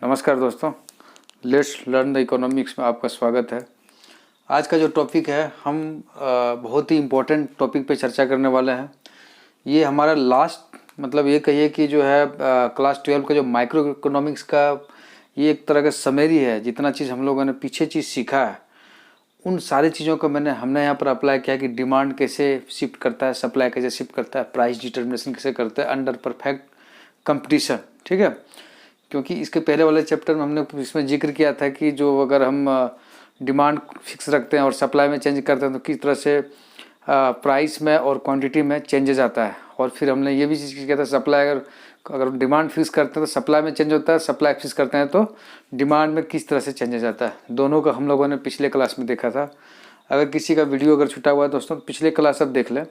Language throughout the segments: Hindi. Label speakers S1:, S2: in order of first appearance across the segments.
S1: नमस्कार दोस्तों, लेट्स लर्न द इकोनॉमिक्स में आपका स्वागत है। आज का जो टॉपिक है हम बहुत ही इम्पोर्टेंट टॉपिक पे चर्चा करने वाले हैं। ये हमारा लास्ट मतलब ये कहिए कि जो है क्लास 12 का जो माइक्रो इकोनॉमिक्स का ये एक तरह का समरी है। जितना चीज़ हम लोगों ने पीछे चीज़ सीखा है उन सारी चीज़ों को हमने यहाँ पर अप्लाई किया कि डिमांड कैसे शिफ्ट करता है, सप्लाई कैसे शिफ्ट करता है, प्राइस डिटर्मिनेशन कैसे करता है अंडर परफेक्ट कंपटीशन। ठीक है, क्योंकि इसके पहले वाले चैप्टर में हमने इसमें जिक्र किया था कि जो अगर हम डिमांड फिक्स रखते हैं और सप्लाई में चेंज करते हैं तो किस तरह से प्राइस में और क्वांटिटी में चेंजेस आता है। और फिर हमने ये भी चीज़ किया था सप्लाई अगर डिमांड फिक्स करते हैं तो सप्लाई में चेंज होता है, सप्लाई फिक्स करते हैं तो डिमांड में किस तरह से चेंजेस आता है। दोनों का हम लोगों ने पिछले क्लास में देखा था। अगर किसी का वीडियो अगर छूटा हुआ है दोस्तों तो पिछले क्लास अब देख लें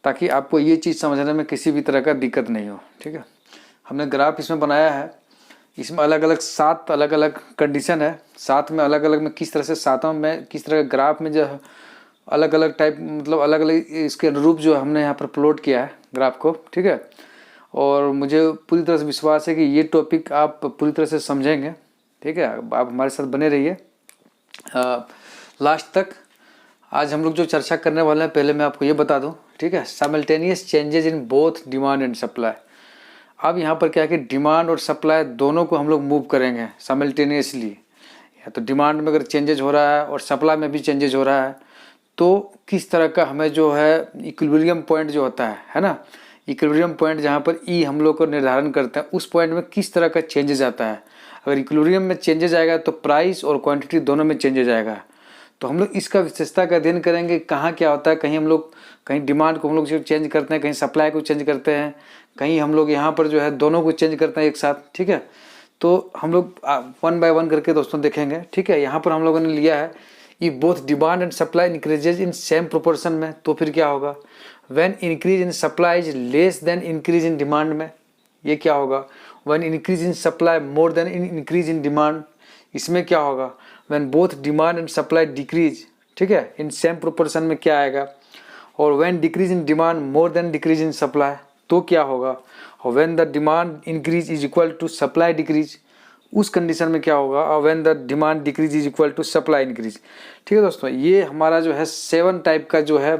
S1: ताकि आपको ये चीज़ समझने में किसी भी तरह का दिक्कत नहीं हो। ठीक है, हमने ग्राफ इसमें बनाया है। इसमें अलग अलग 7 अलग अलग कंडीशन है। 7 में अलग अलग में किस तरह से सातों में किस तरह ग्राफ में जो अलग अलग टाइप मतलब अलग अलग इसके अनुरूप जो हमने यहाँ पर प्लॉट किया है ग्राफ को। ठीक है, और मुझे पूरी तरह से विश्वास है कि ये टॉपिक आप पूरी तरह से समझेंगे। ठीक है, आप हमारे साथ बने रहिए लास्ट तक। आज हम लोग जो चर्चा करने वाले हैं पहले मैं आपको ये बता दूँ। ठीक है, simultaneous changes in both demand and supply. अब यहाँ पर क्या है कि डिमांड और सप्लाई दोनों को हम लोग मूव करेंगे साइमल्टेनियसली। या तो डिमांड में अगर चेंजेज हो रहा है और सप्लाई में भी चेंजेज हो रहा है तो किस तरह का हमें जो है इक्विलिब्रियम पॉइंट जो होता है ना, इक्विलिब्रियम पॉइंट जहाँ पर ई हम लोग को निर्धारण करते हैं उस पॉइंट में किस तरह का चेंजेज आता है। अगर इक्विलिब्रियम में चेंजेज आएगा तो प्राइस और क्वान्टिटी दोनों में चेंजेज आएगा। तो हम लोग इसका विशेषता का अध्ययन करेंगे। कहाँ क्या होता है, कहीं हम लोग कहीं डिमांड को हम लोग चेंज करते हैं, कहीं सप्लाई को चेंज करते हैं, कहीं हम लोग यहाँ पर जो है दोनों को चेंज करते हैं एक साथ। ठीक है, तो हम लोग 1 बाय 1 करके दोस्तों देखेंगे। ठीक है, यहाँ पर हम लोगों ने लिया है ये both demand and supply increases in same proportion में। तो फिर क्या होगा, when increase in supply is less than increase in demand में। ये क्या होगा, when increase in supply more than increase in demand. इसमें क्या होगा, when both demand and supply decrease. ठीक है, इन सेम प्रोपोर्शन में क्या आएगा। और when decrease in demand more than decrease in supply तो क्या होगा। और when the demand increase is equal to supply decrease, उस कंडीशन में क्या होगा। और when the demand decrease is equal to supply increase. ठीक है दोस्तों, ये हमारा जो है 7 टाइप का जो है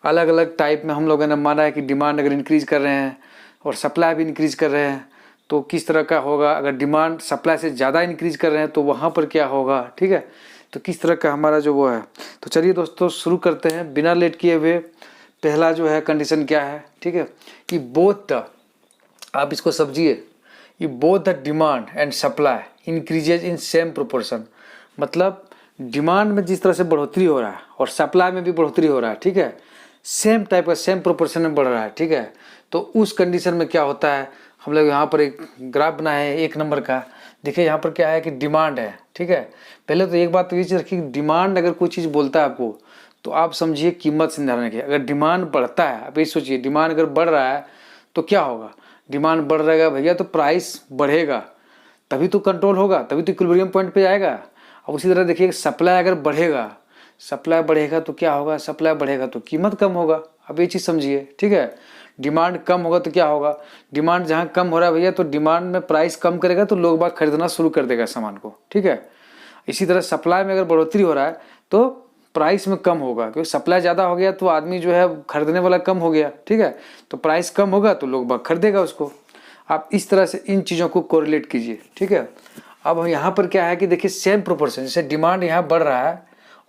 S1: अलग अलग टाइप में हम लोगों ने माना है कि डिमांड अगर इंक्रीज कर रहे हैं और सप्लाई भी इंक्रीज कर रहे हैं तो किस तरह का होगा। अगर डिमांड सप्लाई से ज़्यादा इंक्रीज कर रहे हैं तो वहाँ पर क्या होगा। ठीक है, तो किस तरह का हमारा जो वो है। तो चलिए दोस्तों शुरू करते हैं बिना लेट किए हुए। पहला जो है कंडीशन क्या है। ठीक है, कि बोथ द, आप इसको समझिए, ये both the demand and supply increases in same proportion. मतलब डिमांड में जिस तरह से बढ़ोतरी हो रहा है और सप्लाई में भी बढ़ोतरी हो रहा है। ठीक है, सेम टाइप का सेम प्रोपोर्शन में बढ़ रहा है। ठीक है, तो उस कंडीशन में क्या होता है, हम लोग यहाँ पर एक ग्राफ बनाए हैं 1 नंबर का। देखिए यहाँ पर क्या है कि डिमांड है। ठीक है, पहले तो एक बात तो ये चीज़ रखिए, डिमांड अगर कोई चीज़ बोलता है आपको तो आप समझिए कीमत से निर्धारण की। अगर डिमांड बढ़ता है, अब ये सोचिए डिमांड अगर बढ़ रहा है तो क्या होगा, डिमांड बढ़ रहेगा भैया तो प्राइस बढ़ेगा, तभी तो कंट्रोल होगा, तभी तो इक्विलिब्रियम पॉइंट पे जाएगा। अब उसी तरह देखिए सप्लाई अगर बढ़ेगा, सप्लाई बढ़ेगा तो क्या होगा, सप्लाई बढ़ेगा तो कीमत कम होगा। अब ये चीज़ समझिए। ठीक है, डिमांड कम होगा तो क्या होगा, डिमांड जहाँ कम हो रहा है भैया तो डिमांड में प्राइस कम करेगा तो लोग बाग खरीदना शुरू कर देगा सामान को। ठीक है, इसी तरह सप्लाई में अगर बढ़ोतरी हो रहा है तो प्राइस में कम होगा, क्योंकि सप्लाई ज़्यादा हो गया तो आदमी जो है खरीदने वाला कम हो गया। ठीक है, तो प्राइस कम होगा तो लोग बाग खरीदेगा उसको। आप इस तरह से इन चीज़ों को कोरिलेट कीजिए। ठीक है, अब यहाँ पर क्या है कि देखिए सेम प्रोपोर्शन, जैसे डिमांड यहाँ बढ़ रहा है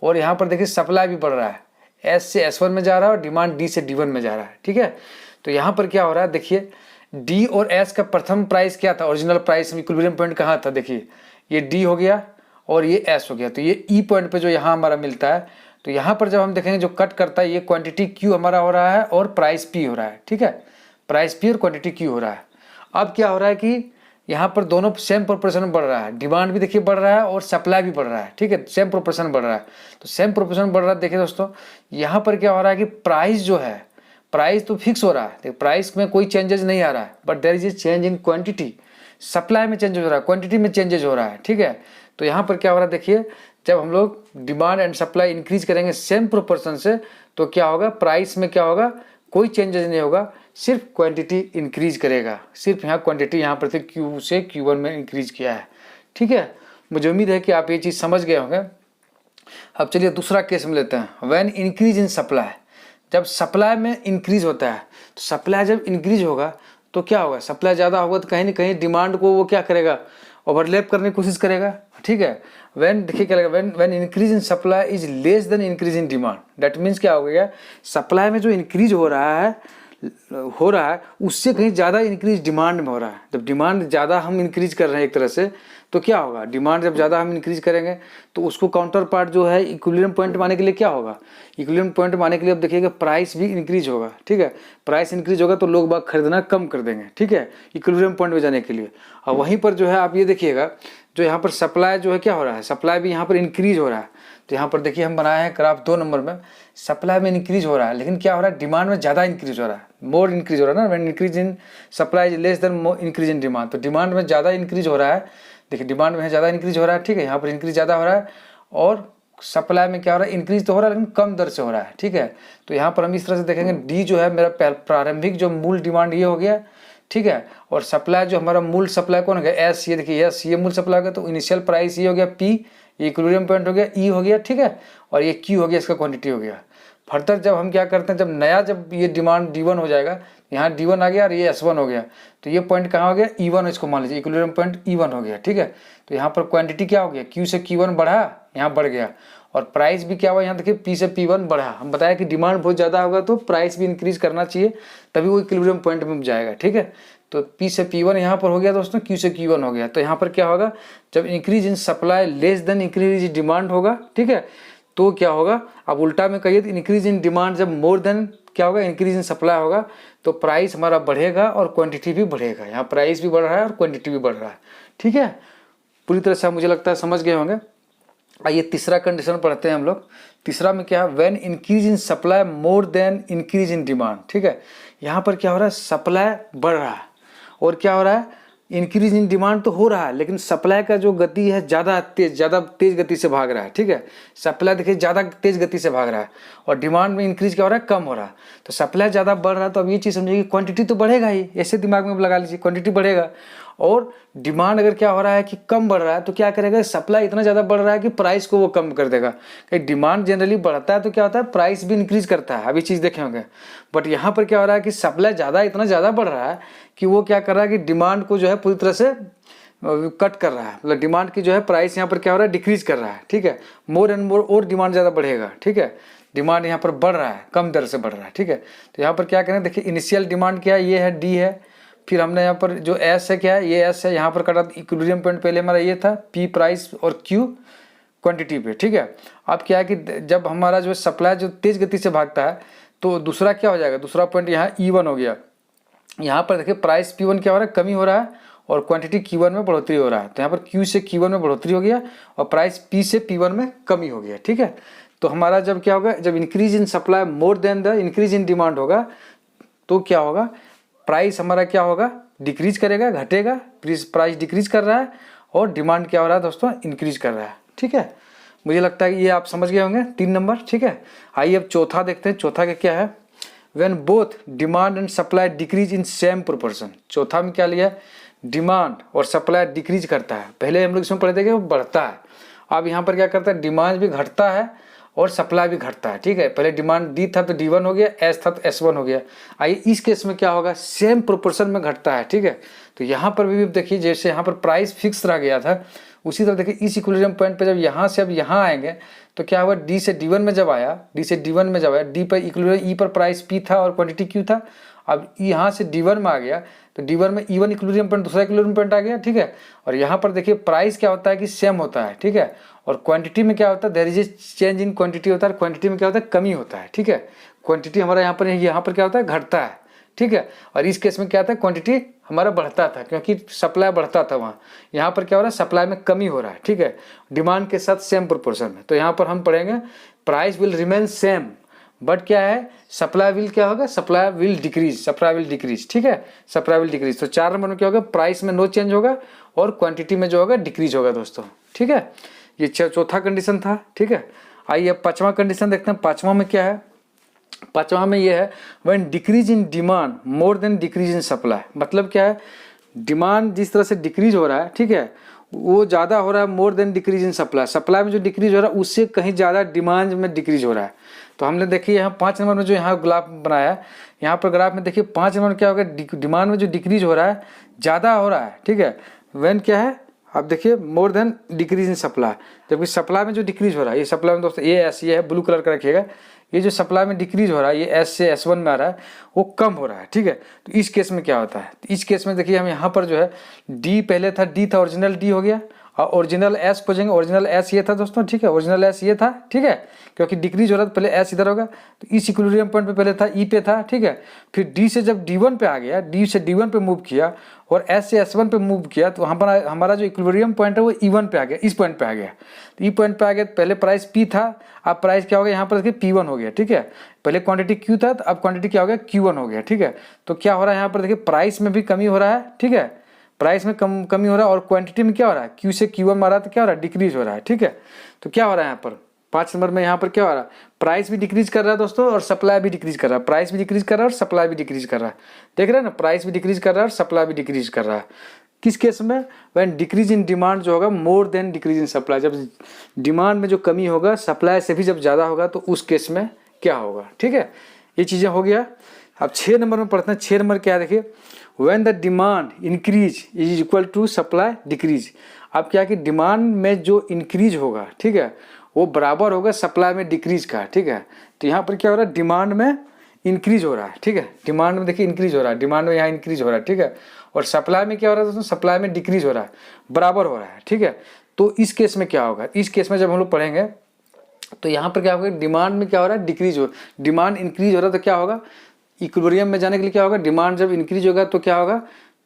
S1: और यहाँ पर देखिए सप्लाई भी बढ़ रहा है, S से S1 में जा रहा है और डिमांड D से D1 में जा रहा है। ठीक है, तो यहाँ पर क्या हो रहा है, देखिए D और S का प्रथम प्राइस क्या था, ओरिजिनल प्राइस इक्विलिब्रियम पॉइंट कहाँ था, देखिए ये D हो गया और ये S हो गया, तो ये E पॉइंट पे जो यहाँ हमारा मिलता है। तो यहाँ पर जब हम देखेंगे जो कट करता है ये क्वांटिटी Q हमारा हो रहा है और प्राइस P हो रहा है। ठीक है, प्राइस P और क्वांटिटी Q हो रहा है। अब क्या हो रहा है कि यहाँ पर दोनों सेम प्रोपोर्शन में बढ़ रहा है, डिमांड भी देखिए बढ़ रहा है और सप्लाई भी बढ़ रहा है। ठीक है, सेम प्रोपोर्शन बढ़ रहा है, तो सेम प्रोपोर्शन बढ़ रहा है। देखिए दोस्तों यहाँ पर क्या हो रहा है कि प्राइस जो है, प्राइस तो फिक्स हो रहा है, प्राइस में कोई चेंजेस नहीं आ रहा है, but there is a change in quantity. Supply में चेंज हो रहा है, क्वांटिटी में चेंजेस हो रहा है। ठीक है, तो यहाँ पर क्या हो रहा है, देखिए जब हम लोग डिमांड एंड सप्लाई इंक्रीज करेंगे सेम प्रोपोर्शन से तो क्या होगा, प्राइस में क्या होगा, कोई चेंजेस नहीं होगा, सिर्फ क्वांटिटी इंक्रीज करेगा। सिर्फ यहाँ क्वांटिटी यहाँ पर से Q से Q1 में इंक्रीज किया है, ठीक है। मुझे उम्मीद है कि आप ये चीज़ समझ गए होंगे। अब चलिए दूसरा केस में लेते हैं, व्हेन इंक्रीज इन सप्लाई। जब सप्लाई में इंक्रीज होता है, तो सप्लाई जब इंक्रीज होगा तो क्या होगा, सप्लाई ज़्यादा होगा तो कहीं ना कहीं डिमांड को वो क्या करेगा, ओवरलैप करने की कोशिश करेगा, ठीक है। व्हेन देखिए क्या लगेगा, when increase in supply is less than increase in demand, that means क्या हो गया, सप्लाई में जो इंक्रीज हो रहा है उससे कहीं ज़्यादा इंक्रीज डिमांड में हो रहा है। जब डिमांड ज़्यादा हम इंक्रीज कर रहे हैं एक तरह से, तो क्या होगा, डिमांड जब ज़्यादा हम इंक्रीज करेंगे तो उसको काउंटर पार्ट जो है इक्विलिब्रियम पॉइंट में आने के लिए क्या होगा, इक्विलिब्रियम पॉइंट में आने के लिए अब देखिएगा प्राइस भी इंक्रीज होगा, ठीक है। प्राइस इंक्रीज होगा तो लोग बाग खरीदना कम कर देंगे, ठीक है, इक्विलिब्रियम पॉइंट में जाने के लिए। और वहीं पर जो है आप ये देखिएगा, जो यहाँ पर सप्लाई जो है क्या हो रहा है, सप्लाई भी यहाँ पर इंक्रीज हो रहा है। तो यहाँ पर देखिए हम बनाए हैं ग्राफ 2 नंबर में, सप्लाई में इंक्रीज हो रहा है, लेकिन क्या हो रहा है, डिमांड में ज़्यादा इंक्रीज हो रहा है, मोर इंक्रीज हो रहा है ना। When increase in supply is less than more increase in demand, तो डिमांड में ज़्यादा इंक्रीज हो रहा है। देखिए डिमांड में ज़्यादा इंक्रीज हो रहा है, ठीक है, यहाँ पर इंक्रीज ज़्यादा हो रहा है, और सप्लाई में क्या हो रहा है, इंक्रीज तो हो रहा है लेकिन कम दर से हो रहा है, ठीक है। तो यहाँ पर हम इस तरह से देखेंगे, डी जो है मेरा प्रारंभिक जो मूल डिमांड ये हो गया, ठीक है, और सप्लाई जो हमारा मूल सप्लाई कौन हो गया, एस, ये देखिए एस, ये मूल सप्लाई हो गया, तो इनिशियल प्राइस ये हो गया पी, ये इक्विलिब्रियम पॉइंट हो गया ई हो गया, ठीक है, और ये क्यू हो गया, इसका क्वांटिटी हो गया। फर्दर जब हम क्या करते हैं, जब नया जब ये डिमांड D1 हो जाएगा, यहाँ D1 आ गया और ये S1 हो गया, तो ये पॉइंट कहाँ हो गया, E1, इसको मान लीजिए इक्विलिब्रियम पॉइंट E1 हो गया, ठीक है। तो यहाँ पर क्वांटिटी क्या हो गया, Q से Q1 बढ़ा, यहाँ बढ़ गया, और प्राइस भी क्या हुआ, यहाँ देखिए P से P1 बढ़ा। हम बताया कि डिमांड बहुत ज़्यादा होगा तो प्राइस भी इंक्रीज करना चाहिए, तभी वो इक्विलिब्रियम पॉइंट में जाएगा, ठीक है। तो P से P1 यहाँ पर हो गया दोस्तों, Q से Q1 हो गया। तो यहाँ पर क्या होगा, जब increase in supply less than increase in demand होगा, ठीक है, तो क्या होगा, अब उल्टा में कहिए तो इंक्रीज इन डिमांड जब मोर देन क्या होगा, इंक्रीज इन सप्लाई होगा, तो प्राइस हमारा बढ़ेगा और क्वांटिटी भी बढ़ेगा। यहाँ प्राइस भी बढ़ रहा है और क्वांटिटी भी बढ़ रहा है, ठीक है। पूरी तरह से मुझे लगता है समझ गए होंगे। आइए तीसरा कंडीशन पढ़ते हैं हम लोग। तीसरा में क्या है, when increase in supply more than increase in demand, ठीक है। यहाँ पर क्या हो रहा है, सप्लाई बढ़ रहा है और क्या हो रहा है, इंक्रीज इन डिमांड तो हो रहा है, लेकिन सप्लाई का जो गति है ज़्यादा तेज गति से भाग रहा है, ठीक है। सप्लाई देखिए ज़्यादा तेज गति से भाग रहा है और डिमांड में इंक्रीज क्या हो रहा है, कम हो रहा है। तो सप्लाई ज़्यादा बढ़ रहा है, तो अब ये चीज़ समझिए कि क्वांटिटी तो बढ़ेगा ही, ऐसे दिमाग में लगा लीजिए, क्वांटिटी बढ़ेगा। और डिमांड अगर क्या हो रहा है कि कम बढ़ रहा है, तो क्या करेगा, सप्लाई इतना ज़्यादा बढ़ रहा है कि प्राइस को वो कम कर देगा। कहीं डिमांड जनरली बढ़ता है तो क्या होता है, प्राइस भी इंक्रीज करता है, अभी चीज़ देखे होंगे। बट यहाँ पर क्या हो रहा है कि सप्लाई इतना ज़्यादा बढ़ रहा है कि वो क्या कर रहा है कि डिमांड को जो है पूरी तरह से कट कर रहा है, मतलब डिमांड की जो है प्राइस यहाँ पर क्या हो रहा है, डिक्रीज कर रहा है, ठीक है। मोर एंड मोर और डिमांड ज़्यादा बढ़ेगा, ठीक है। डिमांड यहाँ पर बढ़ रहा है, कम दर से बढ़ रहा है, ठीक है। तो यहाँ पर क्या करें, देखिए इनिशियल डिमांड क्या है, ये है डी है, फिर हमने यहाँ पर जो एस है क्या है, ये एस है, यहाँ पर कटा इक्विलिब्रियम पॉइंट पहले हमारा ये था, पी प्राइस और क्यू क्वांटिटी पे, ठीक है। अब क्या है कि जब हमारा जो सप्लाई जो तेज गति से भागता है, तो दूसरा क्या हो जाएगा, दूसरा पॉइंट यहाँ E1 हो गया। यहाँ पर देखिए प्राइस P1 क्या हो रहा है, कमी हो रहा है, और क्वांटिटी Q1 में बढ़ोतरी हो रहा है। तो यहाँ पर Q से Q1 में बढ़ोतरी हो गया और प्राइस P से P1 में कमी हो गया, ठीक है। तो हमारा जब क्या होगा, जब increase in supply more than the increase in demand होगा, तो क्या होगा, प्राइस हमारा क्या होगा, डिक्रीज करेगा, घटेगा, प्राइस डिक्रीज कर रहा है और डिमांड क्या हो रहा है दोस्तों, इंक्रीज कर रहा है, ठीक है। मुझे लगता है कि ये आप समझ गए होंगे 3 नंबर, ठीक है। आइए अब चौथा देखते हैं। चौथा क्या है, when both demand and supply decrease in same proportion. चौथा में क्या लिया, डिमांड और सप्लाई डिक्रीज करता है। पहले हम लोग इसमें पढ़े थे कि वो बढ़ता है, अब यहाँ पर क्या करता है, डिमांड भी घटता है और सप्लाई भी घटता है, ठीक है। पहले डिमांड डी था तो D1 हो गया, एस था तो S1 हो गया। आइए इस केस में क्या होगा, सेम प्रोपोर्शन में घटता है, ठीक है। तो यहाँ पर भी देखिए, जैसे यहाँ पर प्राइस फिक्स रह गया था, उसी तरह देखिए इस इक्विलिब्रियम पॉइंट पे जब यहाँ से अब यहाँ आएंगे तो क्या हुआ, डी से D1 में जब आया, डी पर इक्विलिब्रियम, ई पर प्राइस पी था और क्वांटिटी क्यू था। अब यहाँ से D1 में आ गया तो D1 में E1 इक्विलिब्रियम पॉइंट, दूसरा इक्विलिब्रियम पॉइंट आ गया, ठीक है। और यहाँ पर देखिए प्राइस क्या होता है कि सेम होता है, ठीक है। और क्वांटिटी में क्या होता है, there is a change in quantity होता है, क्वांटिटी में क्या होता है, कमी होता है, ठीक है। क्वांटिटी हमारा यहाँ पर क्या होता है, घटता है, ठीक है। और इस केस में क्या था, क्वांटिटी हमारा बढ़ता था क्योंकि सप्लाई बढ़ता था वहाँ। यहाँ पर क्या हो रहा है, सप्लाई में कमी हो रहा है, ठीक है, डिमांड के साथ सेम प्रोपोर्शन में। तो यहाँ पर हम पढ़ेंगे price will remain same, but क्या है, सप्लाई विल क्या होगा, सप्लाई विल डिक्रीज, ठीक है, सप्लाई विल डिक्रीज। तो 4 नंबर में क्या होगा, प्राइस में नो चेंज होगा और क्वांटिटी में जो होगा डिक्रीज होगा दोस्तों, ठीक है। ये चौथा कंडीशन था, ठीक है। आइए अब 5वां कंडीशन देखते हैं। 5वां में क्या है, पांचवा में ये है when decrease in demand more than decrease in supply. मतलब क्या है, डिमांड जिस तरह से डिक्रीज हो रहा है, ठीक है, वो ज़्यादा हो रहा है more than decrease in supply. Supply में जो डिक्रीज हो रहा है उससे कहीं ज़्यादा डिमांड में डिक्रीज हो रहा है। तो हमने देखिए यहाँ 5 नंबर में जो यहाँ ग्राफ बनाया है, यहाँ पर ग्राफ में देखिए 5 नंबर में क्या होगा, डिमांड में जो डिक्रीज हो रहा है ज़्यादा हो रहा है, ठीक है। व्हेन क्या है, आप देखिए more than decrease in supply, जबकि सप्लाई में जो डिक्रीज हो रहा है, ये सप्लाई में दोस्तों ये एस, ये है ब्लू कलर का रखिएगा, ये जो सप्लाई में डिक्रीज हो रहा है, ये एस से S1 में आ रहा है, वो कम हो रहा है, ठीक है। तो इस केस में क्या होता है, तो इस केस में देखिए हम यहाँ पर जो है डी पहले था, डी था, ओरिजिनल डी हो गया, और ओरिजिनल एस खोजेंगे, ओरिजिनल एस ये था दोस्तों, ठीक है, ओरिजिनल एस ये था, ठीक है, क्योंकि डिक्रीज हो रहा था पहले एस इधर होगा, तो इस इक्विलिब्रियम पॉइंट पे पहले था, ई पे था, ठीक है। फिर डी से जब D1 पे आ गया, डी से D1 पे मूव किया और एस से S1 पे मूव किया, तो वहाँ पर हमारा जो इक्विलिब्रियम पॉइंट है वो E1 पे आ गया, इस पॉइंट पे आ गया। तो ई पॉइंट पे आ गया, पहले प्राइस पी था, अब प्राइस क्या हो गया, यहाँ पर देखिए P1 हो गया, ठीक है। पहले क्वांटिटी क्यू था, तो अब क्वांटिटी क्या हो गया, Q1 हो गया, ठीक है। तो क्या हो रहा है यहाँ पर देखिए, प्राइस में भी कमी हो रहा है, ठीक है, प्राइस में कमी हो रहा है, और क्वांटिटी में क्या हो रहा है, क्यू से Q1 मारा तो क्या हो रहा है, डिक्रीज हो रहा है, ठीक है। तो क्या हो रहा है यहाँ पर 5 नंबर में, यहाँ पर क्या हो रहा है, प्राइस भी डिक्रीज कर रहा है दोस्तों, और सप्लाई भी डिक्रीज कर रहा है, प्राइस भी डिक्रीज कर रहा है और सप्लाई भी डिक्रीज कर रहा है। देख रहे हैं ना, प्राइस भी डिक्रीज कर रहा है और सप्लाई भी डिक्रीज कर रहा है। किस केस में, व्हेन डिक्रीज इन डिमांड जो होगा more than decrease in supply, जब डिमांड में जो कमी होगा सप्लाई से भी जब ज़्यादा होगा तो उस केस में क्या होगा, ठीक है। ये चीज़ें हो गया। अब 6 नंबर में पढ़ते हैं। 6 नंबर क्या है देखिए, when the demand increase is equal to supply decrease. अब क्या है कि डिमांड में जो इंक्रीज होगा, ठीक है, वो बराबर होगा सप्लाई में डिक्रीज का, ठीक है। तो यहाँ पर क्या हो रहा है, डिमांड में इंक्रीज हो रहा है, ठीक है, डिमांड में देखिए इंक्रीज हो रहा है, डिमांड में यहाँ इंक्रीज हो रहा है, ठीक है, और सप्लाई में क्या हो रहा है दोस्तों, सप्लाई में डिक्रीज हो रहा है, बराबर हो रहा है, ठीक है। तो इस केस में क्या होगा, इस केस में जब हम लोग पढ़ेंगे तो यहाँ पर क्या होगा, डिमांड में क्या हो रहा है, डिक्रीज हो, डिमांड इंक्रीज हो रहा है, तो क्या होगा, इक्विलिब्रियम में जाने के लिए क्या होगा, डिमांड जब इंक्रीज होगा तो क्या होगा,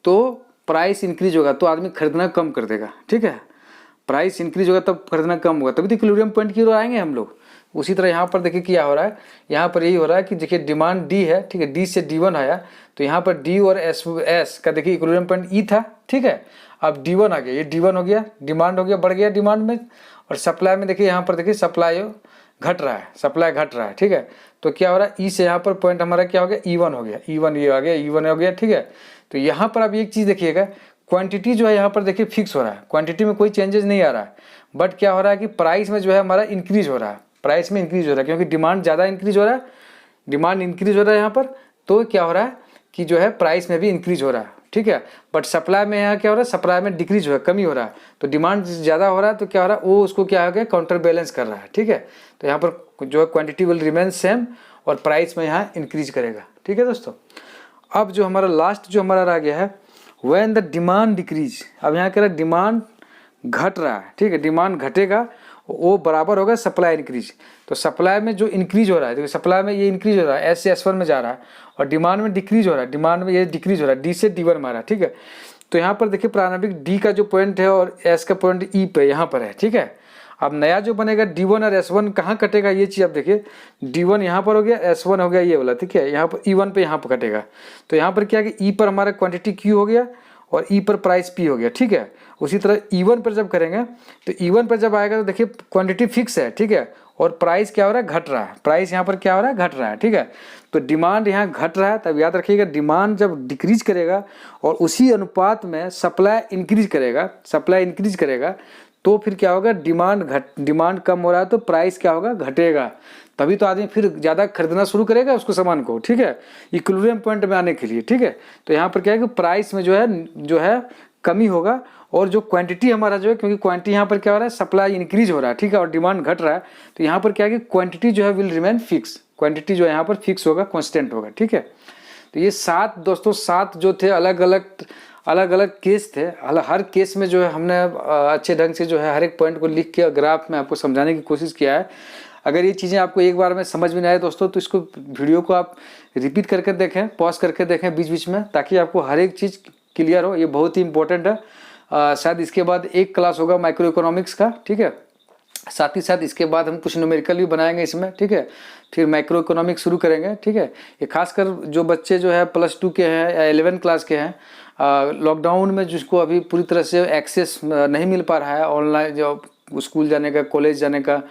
S1: तो प्राइस इंक्रीज होगा, तो आदमी खरीदना कम कर देगा, ठीक है। प्राइस इंक्रीज होगा तब खरीदना कम होगा, तभी तो इक्विलिब्रियम पॉइंट की ओर आएंगे हम लोग। उसी तरह यहाँ पर देखिए क्या हो रहा है, यहाँ पर यही हो रहा है कि देखिए डिमांड डी है, ठीक है, डी से D1 आया, तो यहाँ पर डी और एस का देखिए इक्विलिब्रियम पॉइंट ई था, ठीक है। अब D1 आ गया, ये D1 हो गया, डिमांड हो गया, बढ़ गया डिमांड में, और सप्लाई में देखिए यहाँ पर देखिए सप्लाई घट रहा है, सप्लाई घट रहा है, ठीक है। तो क्या हो रहा है, ई से यहाँ पर पॉइंट हमारा क्या हो गया, E1 हो गया, E1 ये आ गया, E1 हो गया, ठीक है। तो यहाँ पर अब एक चीज़ देखिएगा, क्वांटिटी जो है यहाँ पर देखिए फिक्स हो रहा है, क्वांटिटी में कोई चेंजेस नहीं आ रहा है, बट क्या हो रहा है कि प्राइस में जो है हमारा इंक्रीज हो रहा है, प्राइस में इंक्रीज हो रहा है, क्योंकि डिमांड ज़्यादा इंक्रीज हो रहा है, डिमांड इंक्रीज हो रहा है यहाँ पर, तो क्या हो रहा है कि जो है प्राइस में भी इंक्रीज हो रहा है, ठीक है। बट सप्लाई में यहाँ क्या हो रहा है, सप्लाई में डिक्रीज हो रहा है, कमी हो रहा है, तो डिमांड ज़्यादा हो रहा है, तो क्या हो रहा है, वो उसको क्या हो गया, काउंटर बैलेंस कर रहा है, ठीक है। तो यहाँ पर जो है क्वांटिटी विल रिमेन सेम और प्राइस में यहाँ इंक्रीज करेगा, ठीक है दोस्तों। अब जो हमारा लास्ट जो हमारा रह गया है, व्हेन द डिमांड डिक्रीज। अब यहाँ कह रहा है डिमांड घट रहा है, ठीक है, डिमांड घटेगा, वो बराबर होगा सप्लाई इंक्रीज। तो सप्लाई में जो इंक्रीज हो रहा है, देखिए सप्लाई में ये इंक्रीज हो रहा है, एस से S1 में जा रहा है, और डिमांड में डिक्रीज हो रहा है, डिमांड में ये डिक्रीज हो रहा है, डी से D1 में आ रहा है, ठीक है। तो यहाँ पर देखिए प्रारंभिक डी का जो पॉइंट है और एस का पॉइंट ई पे यहाँ पर है, ठीक है। अब नया जो बनेगा D1 और S1 कहाँ कटेगा, ये चीज़ आप देखिए, D1 यहाँ पर हो गया, S1 हो गया ये वाला, ठीक है, यहाँ पर E1 पे यहाँ पर कटेगा। तो यहाँ पर क्या है कि ई पर हमारा क्वांटिटी Q हो गया और ई पर प्राइस P हो गया, ठीक है। उसी तरह E1 पर जब करेंगे तो E1 पर जब आएगा तो देखिए क्वांटिटी फिक्स है, ठीक है, और प्राइस क्या हो रहा है, घट रहा है, प्राइस यहाँ पर क्या हो रहा है, घट रहा है, ठीक है। तो डिमांड यहाँ घट रहा है, तब याद रखिएगा डिमांड जब डिक्रीज करेगा और उसी अनुपात में सप्लाई इंक्रीज करेगा, सप्लाई इंक्रीज करेगा, तो फिर क्या होगा, डिमांड कम हो रहा है तो प्राइस क्या होगा, घटेगा, तभी तो आदमी फिर ज़्यादा खरीदना शुरू करेगा उसको सामान को, ठीक है, इक्विलिब्रियम पॉइंट में आने के लिए, ठीक है। तो यहाँ पर क्या है कि प्राइस में जो है कमी होगा, और जो क्वांटिटी हमारा जो है, क्योंकि क्वांटिटी यहाँ पर क्या हो रहा है, सप्लाई इंक्रीज हो रहा है, ठीक है, और डिमांड घट रहा है, तो यहाँ पर क्या है कि क्वांटिटी जो है विल रिमेन फिक्स, क्वांटिटी जो है यहाँ पर फिक्स होगा, कांस्टेंट होगा, ठीक है। तो ये 7 दोस्तों 7 जो थे अलग अलग केस थे, हर केस में जो है हमने अच्छे ढंग से जो है हर एक पॉइंट को लिख के ग्राफ में आपको समझाने की कोशिश किया है। अगर ये चीज़ें आपको एक बार में समझ में नहीं आए दोस्तों, तो इसको वीडियो को आप रिपीट करके देखें, पॉज करके देखें बीच बीच में, ताकि आपको हर एक चीज़ क्लियर हो। ये बहुत ही इंपॉर्टेंट है। शायद इसके बाद एक क्लास होगा माइक्रो इकोनॉमिक्स का, ठीक है, साथ ही साथ इसके बाद हम कुछ न्यूमेरिकल भी बनाएंगे इसमें, ठीक है, फिर माइक्रो इकोनॉमिक्स शुरू करेंगे, ठीक है। ये खासकर जो बच्चे जो है +2 के हैं या 11 क्लास के हैं, लॉकडाउन में जिसको अभी पूरी तरह से एक्सेस नहीं मिल पा रहा है ऑनलाइन, जो स्कूल जाने का, कॉलेज जाने का,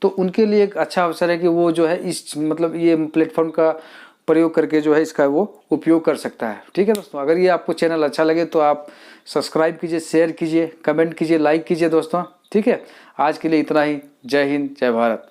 S1: तो उनके लिए एक अच्छा अवसर है कि वो जो है इस मतलब ये प्लेटफॉर्म का प्रयोग करके जो है इसका वो उपयोग कर सकता है। ठीक है दोस्तों, अगर ये आपको चैनल अच्छा लगे तो आप सब्सक्राइब कीजिए, शेयर कीजिए, कमेंट कीजिए, लाइक कीजिए दोस्तों। ठीक है, आज के लिए इतना ही। जय हिंद, जय भारत।